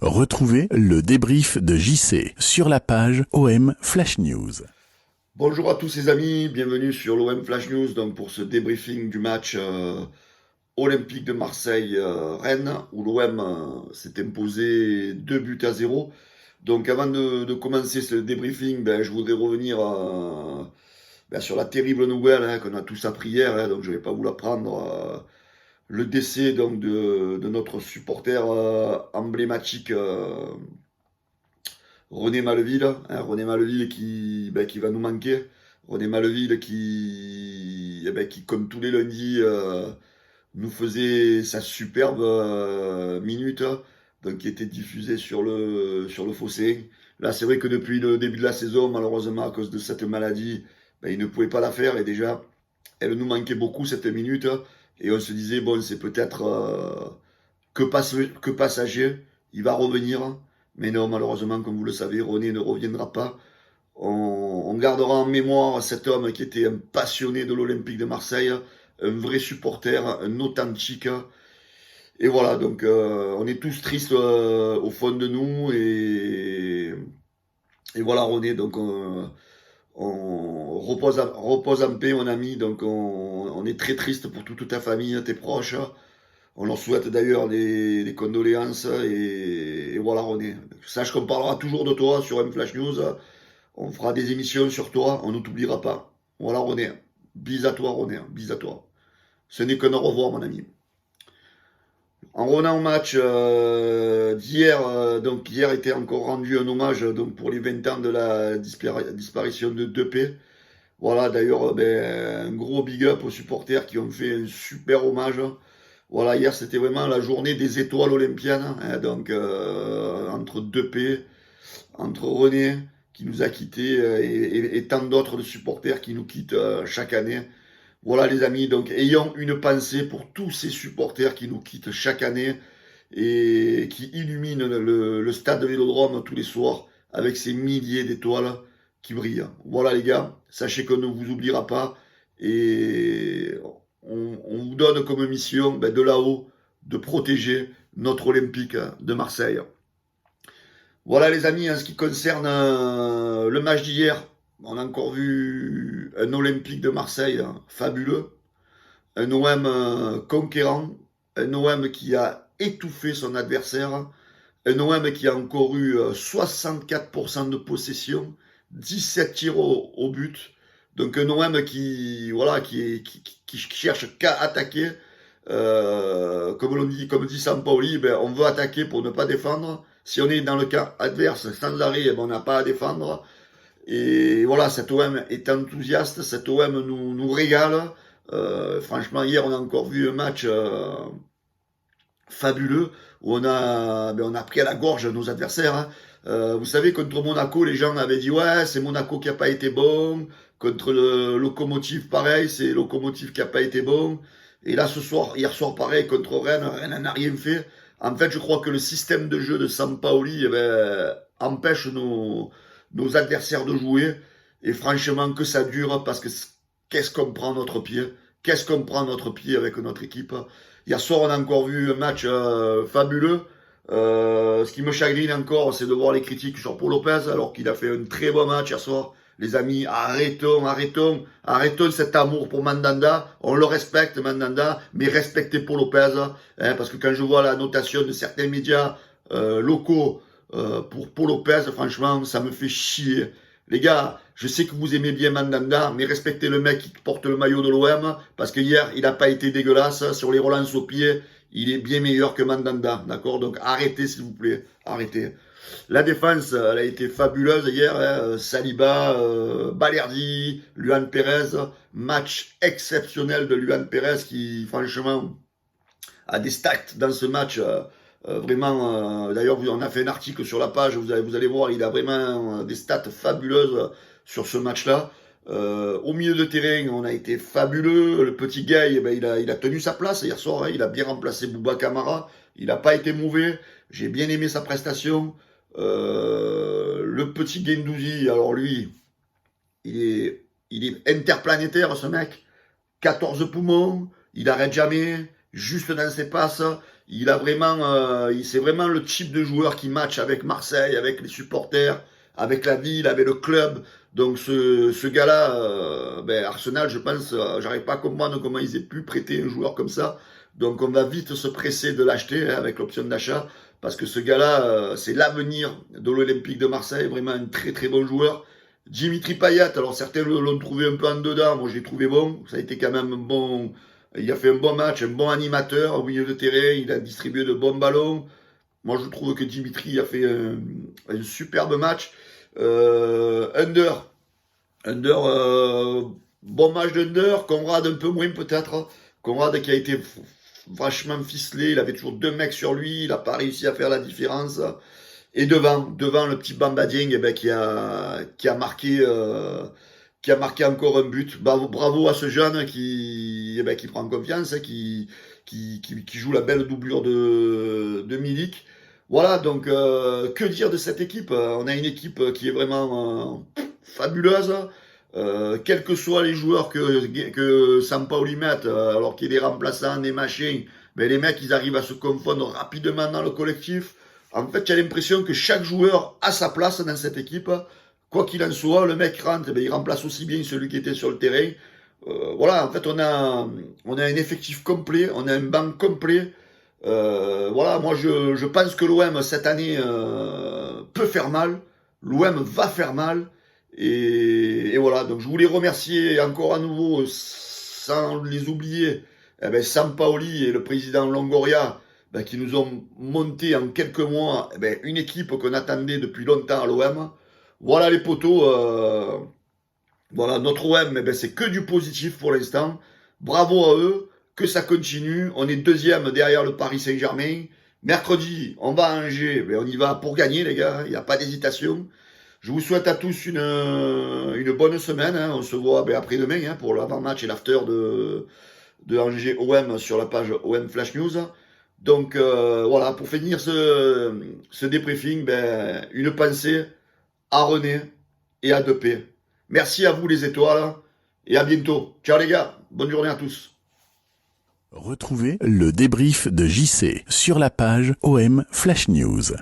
Retrouvez le débrief de JC sur la page OM Flash News. Bonjour à tous les amis, bienvenue sur l'OM Flash News donc pour ce débriefing du match Olympique de Marseille-Rennes où l'OM s'est imposé 2 buts à 0. Donc avant de commencer ce débriefing, je voudrais revenir sur la terrible nouvelle qu'on a tous appris hier, donc je ne vais pas vous l'apprendre. Le décès donc de notre supporter emblématique René Maleville, René Maleville qui va nous manquer. René Maleville qui comme tous les lundis, nous faisait sa superbe minute, donc qui était diffusée sur le fossé. Là, c'est vrai que depuis le début de la saison, malheureusement, à cause de cette maladie, il ne pouvait pas la faire. Et déjà, elle nous manquait beaucoup, cette minute. Et on se disait, bon, c'est peut-être que passager. Il va revenir. Mais non, malheureusement, comme vous le savez, René ne reviendra pas. On gardera en mémoire cet homme qui était un passionné de l'Olympique de Marseille, un vrai supporter, un authentique. Et voilà, donc on est tous tristes au fond de nous. Et voilà, René, donc on repose en paix, mon ami. Donc on est très triste pour toute ta famille, tes proches. On leur souhaite d'ailleurs des condoléances. Et voilà, René. Sache qu'on parlera toujours de toi sur M-Flash News. On fera des émissions sur toi, on ne t'oubliera pas. Voilà, René. Bis à toi, René. Bis à toi. Ce n'est qu'un au revoir, mon ami. En revenant au match d'hier, donc hier était encore rendu un hommage donc pour les 20 ans de la disparition de 2P. Voilà, d'ailleurs, un gros big up aux supporters qui ont fait un super hommage. Voilà, hier c'était vraiment la journée des étoiles olympiennes, donc entre 2P, entre René qui nous a quittés et tant d'autres de supporters qui nous quittent chaque année. Voilà les amis, donc ayons une pensée pour tous ces supporters qui nous quittent chaque année et qui illuminent le stade de Vélodrome tous les soirs avec ces milliers d'étoiles qui brillent. Voilà les gars, sachez qu'on ne vous oubliera pas et on vous donne comme mission de là-haut de protéger notre Olympique de Marseille. Voilà les amis, en ce qui concerne le match d'hier, on a encore vu un Olympique de Marseille fabuleux, un OM conquérant, un OM qui a étouffé son adversaire, un OM qui a encore eu 64% de possession, 17 tirs au but, donc un OM qui cherche qu'à attaquer. Comme dit Sampaoli, on veut attaquer pour ne pas défendre. Si on est dans le cas adverse, sans arrêt, on n'a pas à défendre. Et voilà, cet OM est enthousiaste, cet OM nous régale. Franchement, hier, on a encore vu un match fabuleux où on a pris à la gorge nos adversaires. Vous savez, contre Monaco, les gens avaient dit ouais, c'est Monaco qui n'a pas été bon. Contre le Locomotive, pareil, c'est Locomotive qui n'a pas été bon. Et là, hier soir, pareil, contre Rennes, Rennes n'a rien fait. En fait, je crois que le système de jeu de Sampaoli empêche nos adversaires de jouer. Et franchement, que ça dure, parce que qu'est-ce qu'on prend notre pied? Qu'est-ce qu'on prend notre pied avec notre équipe? Hier soir, on a encore vu un match fabuleux. Ce qui me chagrine encore, c'est de voir les critiques sur Paul Lopez, alors qu'il a fait un très bon match hier soir. Les amis, arrêtons cet amour pour Mandanda. On le respecte, Mandanda, mais respectez Paul Lopez. Parce que quand je vois la notation de certains médias locaux pour Paul Lopez, franchement, ça me fait chier. Les gars, je sais que vous aimez bien Mandanda, mais respectez le mec qui porte le maillot de l'OM, parce que hier, il n'a pas été dégueulasse. Sur les relances au pied, il est bien meilleur que Mandanda, d'accord? Donc arrêtez, s'il vous plaît, arrêtez. La défense, elle a été fabuleuse hier. Saliba, Balerdi, Luan Pérez. Match exceptionnel de Luan Pérez qui, franchement, a des stats dans ce match. Vraiment, d'ailleurs, on a fait un article sur la page. Vous allez voir, il a vraiment des stats fabuleuses sur ce match-là. Au milieu de terrain, on a été fabuleux. Le petit Gay, il a tenu sa place hier soir. Il a bien remplacé Bouba Camara. Il n'a pas été mauvais. J'ai bien aimé sa prestation. Le petit Guendouzi, alors lui, il est interplanétaire, ce mec. 14 poumons, il arrête jamais, juste dans ses passes. C'est vraiment le type de joueur qui match avec Marseille, avec les supporters, avec la ville, avec le club. Donc ce gars-là, Arsenal, je pense, j'arrive pas à comprendre comment ils aient pu prêter un joueur comme ça. Donc on va vite se presser de l'acheter avec l'option d'achat, parce que ce gars-là, c'est l'avenir de l'Olympique de Marseille, vraiment un très très bon joueur. Dimitri Payet, alors certains l'ont trouvé un peu en dedans, moi j'ai trouvé bon, ça a été quand même un bon, il a fait un bon match, un bon animateur au milieu de terrain, il a distribué de bons ballons. Moi je trouve que Dimitri a fait un superbe match. Under, bon match d'Under, Conrad un peu moins peut-être. Conrad qui a été vachement ficelé, il avait toujours deux mecs sur lui, il n'a pas réussi à faire la différence. Et devant le petit Bamba Dieng, qui a marqué encore un but. Bravo à ce jeune qui prend confiance, hein, qui joue la belle doublure de Milik. Voilà, donc que dire de cette équipe? On a une équipe qui est vraiment fabuleuse. Quels que soient les joueurs que Sampaoli mette, alors qu'il y ait des remplaçants, des machins, les mecs, ils arrivent à se confondre rapidement dans le collectif. En fait, j'ai l'impression que chaque joueur a sa place dans cette équipe. Quoi qu'il en soit, le mec rentre, il remplace aussi bien celui qui était sur le terrain. Voilà, en fait, on a un effectif complet, on a un banc complet. Voilà, moi, je pense que l'OM, cette année, peut faire mal. L'OM va faire mal. Et voilà, donc je voulais remercier encore à nouveau, sans les oublier, Sampaoli et le président Longoria, qui nous ont monté en quelques mois une équipe qu'on attendait depuis longtemps à l'OM. Voilà les potos, voilà notre OM, c'est que du positif pour l'instant. Bravo à eux, que ça continue. On est deuxième derrière le Paris Saint-Germain. Mercredi, on va à Angers, on y va pour gagner les gars, il n'y a pas d'hésitation. Je vous souhaite à tous une bonne semaine, hein. On se voit après-demain, hein, pour l'avant-match et l'after de Angers OM sur la page OM Flash News. Donc voilà, pour finir ce débriefing, une pensée à René et à Depay. Merci à vous les étoiles et à bientôt. Ciao les gars, bonne journée à tous. Retrouvez le débrief de JC sur la page OM Flash News.